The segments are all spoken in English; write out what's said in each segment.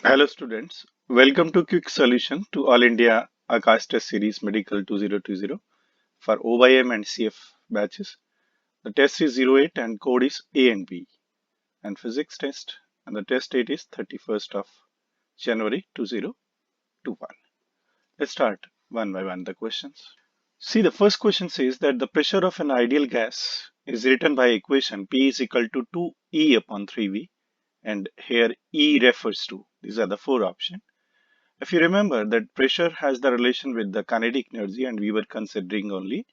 Hello students, welcome to Quick Solution to All India Akash Test Series Medical 2020 for OYM and CF batches. The test is 08 and code is A and B and physics test and the test date is 31st of January 2021. Let's start one by one the questions. See, the first question says that the pressure of an ideal gas is written by equation P is equal to 2E upon 3V, and here E refers to, these are the four options. If you remember that pressure has the relation with the kinetic energy and we were considering only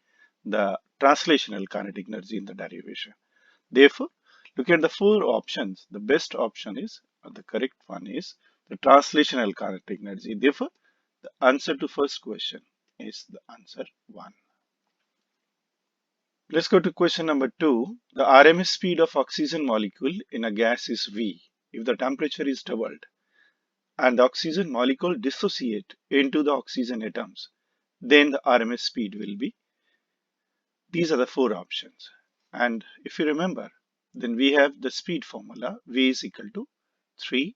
the translational kinetic energy in the derivation. Therefore, look at the four options. The best option is, or the correct one is the translational kinetic energy. Therefore, the answer to first question is the answer 1. Let's go to question number 2. The RMS speed of oxygen molecule in a gas is V if the temperature is doubled and the oxygen molecule dissociate into the oxygen atoms, then the RMS speed will be. These are the four options. And if you remember, then we have the speed formula V is equal to 3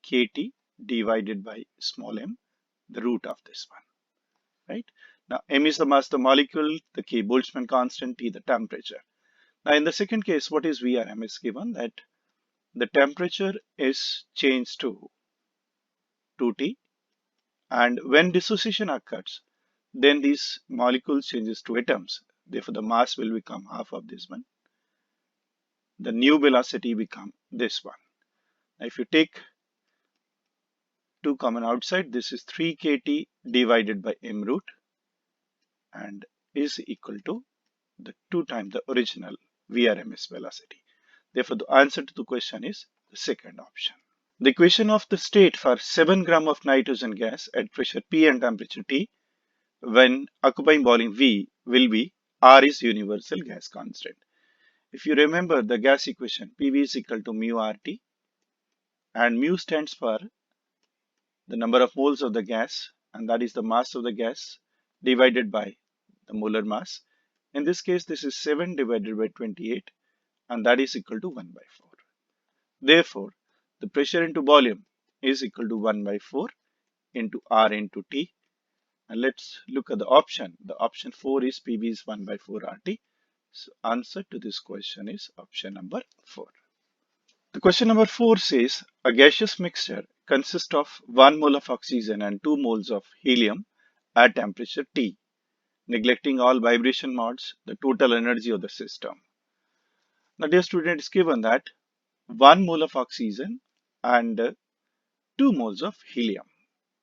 kT divided by small m, the root of this one, right? Now, m is the mass of the molecule, the K Boltzmann constant, T the temperature. Now, in the second case, what is VRM is given that the temperature is changed to 2T, and when dissociation occurs, then these molecules changes to atoms. Therefore, the mass will become half of this one. The new velocity become this one. Now, if you take 2 common outside, this is 3 kT divided by m root and is equal to the 2 times the original VRMS velocity. Therefore, the answer to the question is the second option. The equation of the state for 7 gram of nitrogen gas at pressure P and temperature T when occupying volume V will be R is universal gas constant. If you remember the gas equation, PV is equal to mu RT, and mu stands for the number of moles of the gas, and that is the mass of the gas divided by the molar mass. In this case, this is 7 divided by 28, and that is equal to 1 by 4. Therefore, the pressure into volume is equal to 1 by 4 into R into T. And let's look at the option. The option 4 is PV is 1 by 4 RT. So answer to this question is option number 4. The question number 4 says a gaseous mixture consists of 1 mole of oxygen and 2 moles of helium at temperature T. Neglecting all vibration modes, the total energy of the system. Now, dear student, it's given that 1 mole of oxygen and 2 moles of helium.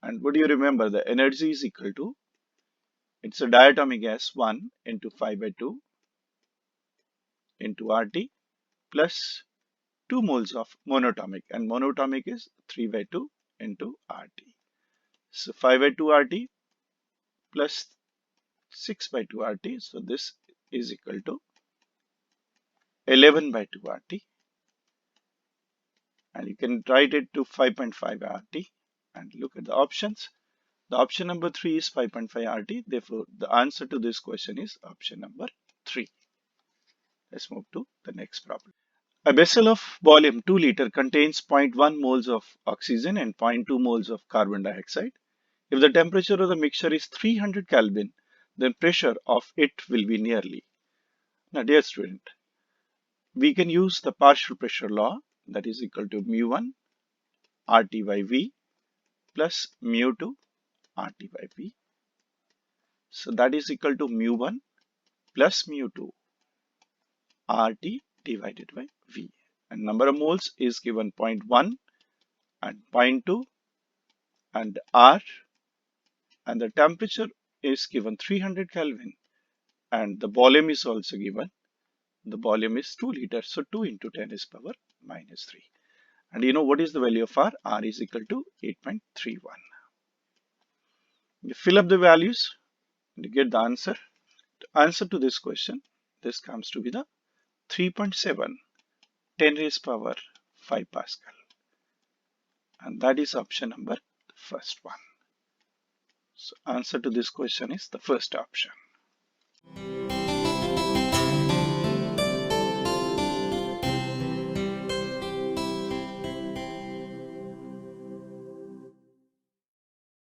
And what do you remember? The energy is equal to, it's a diatomic gas 1 into 5 by 2 into RT plus 2 moles of monatomic, and monatomic is 3 by 2 into RT. So 5 by 2 RT plus 6 by 2 RT. So this is equal to 11 by 2 RT. And you can write it to 5.5 RT and look at the options. The option number 3 is 5.5 RT. Therefore, the answer to this question is option number 3. Let's move to the next problem. A vessel of volume 2 liter contains 0.1 moles of oxygen and 0.2 moles of carbon dioxide. If the temperature of the mixture is 300 Kelvin, then pressure of it will be nearly. Now, dear student, we can use the partial pressure law, that is equal to mu1 RT by V plus mu2 RT by V. So that is equal to mu1 plus mu2 RT divided by V. And number of moles is given 0.1 and 0.2 and R, and the temperature is given 300 Kelvin, and the volume is also given. The volume is 2 liters, so 2 into 10 is power minus 3. And you know what is the value of R? R is equal to 8.31. You fill up the values and you get the answer. The answer to this question, this comes to be the 3.7, 10 raised power 5 Pascal. And that is option number, the first one. So answer to this question is the first option.